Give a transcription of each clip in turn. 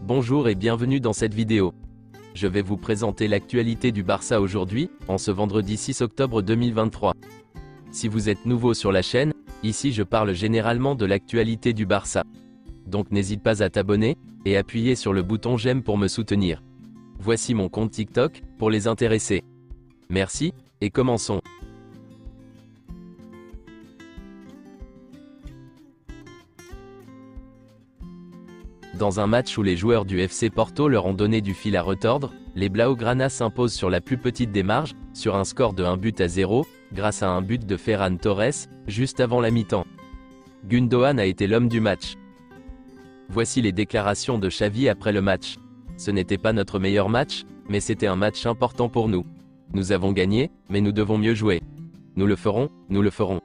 Bonjour et bienvenue dans cette vidéo. Je vais vous présenter l'actualité du Barça aujourd'hui, en ce vendredi 6 octobre 2023. Si vous êtes nouveau sur la chaîne, ici je parle généralement de l'actualité du Barça. Donc n'hésite pas à t'abonner, et appuyer sur le bouton j'aime pour me soutenir. Voici mon compte TikTok, pour les intéressés. Merci, et commençons. Dans un match où les joueurs du FC Porto leur ont donné du fil à retordre, les Blaugrana s'imposent sur la plus petite des marges, sur un score de 1-0, grâce à un but de Ferran Torres, juste avant la mi-temps. Gundogan a été l'homme du match. Voici les déclarations de Xavi après le match. Ce n'était pas notre meilleur match, mais c'était un match important pour nous. Nous avons gagné, mais nous devons mieux jouer. Nous le ferons, nous le ferons.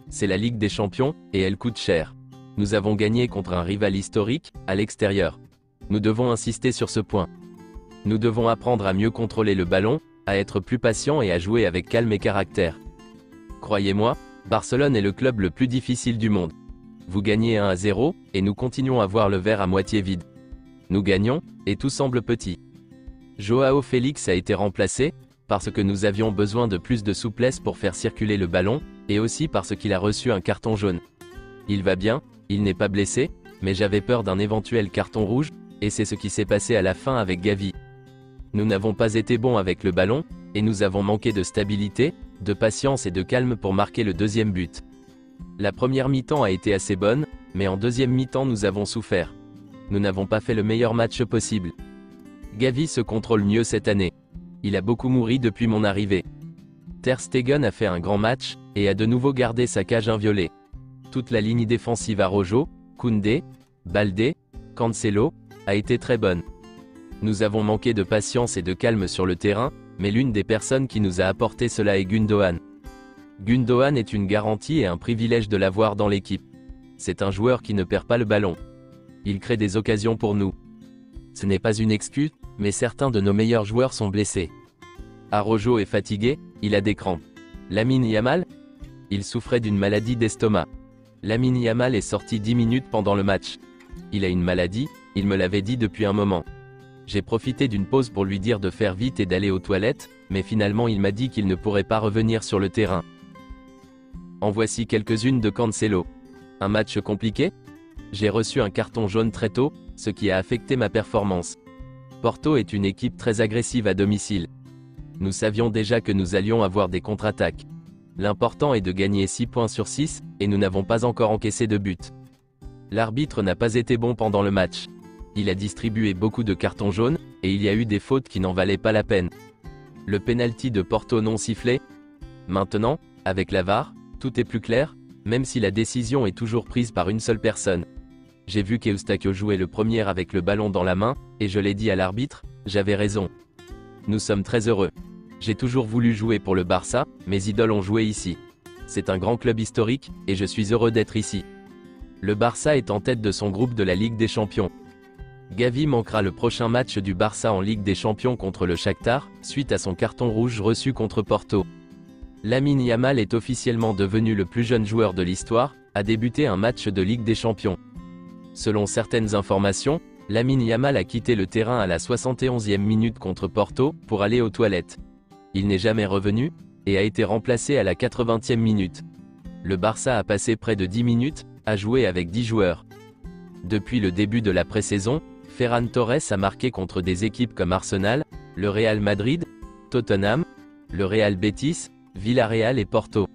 C'est la Ligue des Champions, et elle coûte cher. Nous avons gagné contre un rival historique, à l'extérieur. Nous devons insister sur ce point. Nous devons apprendre à mieux contrôler le ballon, à être plus patient et à jouer avec calme et caractère. Croyez-moi, Barcelone est le club le plus difficile du monde. Vous gagnez 1-0, et nous continuons à voir le verre à moitié vide. Nous gagnons, et tout semble petit. Joao Félix a été remplacé, parce que nous avions besoin de plus de souplesse pour faire circuler le ballon, et aussi parce qu'il a reçu un carton jaune. Il va bien, il n'est pas blessé, mais j'avais peur d'un éventuel carton rouge, et c'est ce qui s'est passé à la fin avec Gavi. Nous n'avons pas été bons avec le ballon, et nous avons manqué de stabilité, de patience et de calme pour marquer le deuxième but. La première mi-temps a été assez bonne, mais en deuxième mi-temps nous avons souffert. Nous n'avons pas fait le meilleur match possible. Gavi se contrôle mieux cette année. Il a beaucoup mouru depuis mon arrivée. Ter Stegen a fait un grand match, et a de nouveau gardé sa cage inviolée. Toute la ligne défensive à Rojo, Koundé, Baldé, Cancelo, a été très bonne. Nous avons manqué de patience et de calme sur le terrain, mais l'une des personnes qui nous a apporté cela est Gundogan. Gundogan est une garantie et un privilège de l'avoir dans l'équipe. C'est un joueur qui ne perd pas le ballon. Il crée des occasions pour nous. Ce n'est pas une excuse, mais certains de nos meilleurs joueurs sont blessés. Araujo est fatigué, il a des crampes. Lamine Yamal? Il souffrait d'une maladie d'estomac. Lamine Yamal est sorti 10 minutes pendant le match. Il a une maladie, il me l'avait dit depuis un moment. J'ai profité d'une pause pour lui dire de faire vite et d'aller aux toilettes, mais finalement il m'a dit qu'il ne pourrait pas revenir sur le terrain. En voici quelques-unes de Cancelo. Un match compliqué? J'ai reçu un carton jaune très tôt, ce qui a affecté ma performance. Porto est une équipe très agressive à domicile. Nous savions déjà que nous allions avoir des contre-attaques. L'important est de gagner 6 points sur 6, et nous n'avons pas encore encaissé de but. L'arbitre n'a pas été bon pendant le match. Il a distribué beaucoup de cartons jaunes, et il y a eu des fautes qui n'en valaient pas la peine. Le penalty de Porto non sifflé. Maintenant, avec la VAR, tout est plus clair, même si la décision est toujours prise par une seule personne. J'ai vu qu'Eustáquio jouait le premier avec le ballon dans la main, et je l'ai dit à l'arbitre, j'avais raison. Nous sommes très heureux. J'ai toujours voulu jouer pour le Barça, mes idoles ont joué ici. C'est un grand club historique, et je suis heureux d'être ici. Le Barça est en tête de son groupe de la Ligue des Champions. Gavi manquera le prochain match du Barça en Ligue des Champions contre le Shakhtar, suite à son carton rouge reçu contre Porto. Lamine Yamal est officiellement devenu le plus jeune joueur de l'histoire, à débuter un match de Ligue des Champions. Selon certaines informations, Lamine Yamal a quitté le terrain à la 71e minute contre Porto, pour aller aux toilettes. Il n'est jamais revenu, et a été remplacé à la 80e minute. Le Barça a passé près de 10 minutes, à jouer avec 10 joueurs. Depuis le début de la pré-saison, Ferran Torres a marqué contre des équipes comme Arsenal, le Real Madrid, Tottenham, le Real Betis, Villarreal et Porto.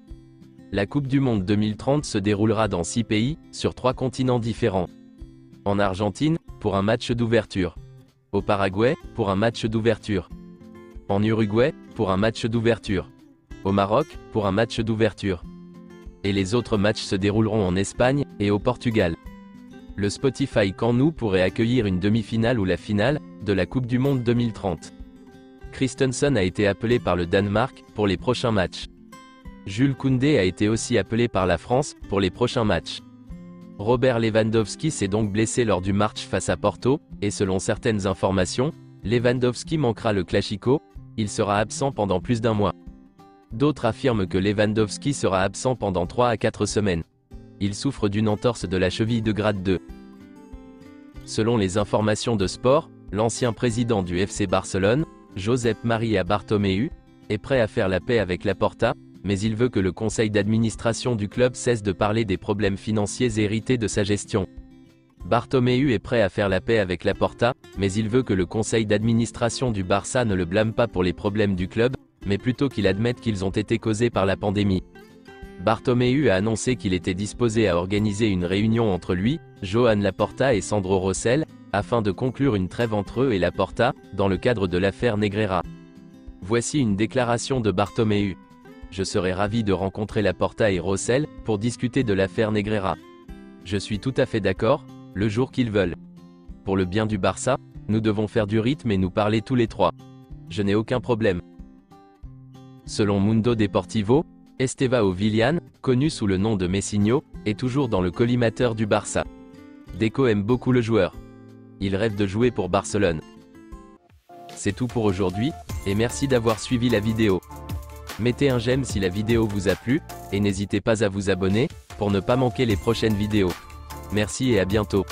La Coupe du Monde 2030 se déroulera dans 6 pays, sur 3 continents différents. En Argentine, pour un match d'ouverture. Au Paraguay, pour un match d'ouverture. En Uruguay, pour un match d'ouverture. Au Maroc, pour un match d'ouverture. Et les autres matchs se dérouleront en Espagne, et au Portugal. Le Spotify Camp Nou pourrait accueillir une demi-finale ou la finale, de la Coupe du Monde 2030. Christensen a été appelé par le Danemark, pour les prochains matchs. Jules Koundé a été aussi appelé par la France, pour les prochains matchs. Robert Lewandowski s'est donc blessé lors du match face à Porto, et selon certaines informations, Lewandowski manquera le Classico, il sera absent pendant plus d'un mois. D'autres affirment que Lewandowski sera absent pendant 3 à 4 semaines. Il souffre d'une entorse de la cheville de grade 2. Selon les informations de Sport, l'ancien président du FC Barcelone, Josep Maria Bartomeu, est prêt à faire la paix avec Laporta, mais il veut que le conseil d'administration du club cesse de parler des problèmes financiers hérités de sa gestion. Bartomeu est prêt à faire la paix avec Laporta, mais il veut que le conseil d'administration du Barça ne le blâme pas pour les problèmes du club, mais plutôt qu'il admette qu'ils ont été causés par la pandémie. Bartomeu a annoncé qu'il était disposé à organiser une réunion entre lui, Joan Laporta et Sandro Rosell, afin de conclure une trêve entre eux et Laporta, dans le cadre de l'affaire Negreira. Voici une déclaration de Bartomeu. Je serais ravi de rencontrer Laporta et Rosell, pour discuter de l'affaire Negreira. Je suis tout à fait d'accord, le jour qu'ils veulent. Pour le bien du Barça, nous devons faire du rythme et nous parler tous les trois. Je n'ai aucun problème. Selon Mundo Deportivo, Estevao Willian, connu sous le nom de Messinho, est toujours dans le collimateur du Barça. Deco aime beaucoup le joueur. Il rêve de jouer pour Barcelone. C'est tout pour aujourd'hui, et merci d'avoir suivi la vidéo. Mettez un j'aime si la vidéo vous a plu, et n'hésitez pas à vous abonner, pour ne pas manquer les prochaines vidéos. Merci et à bientôt.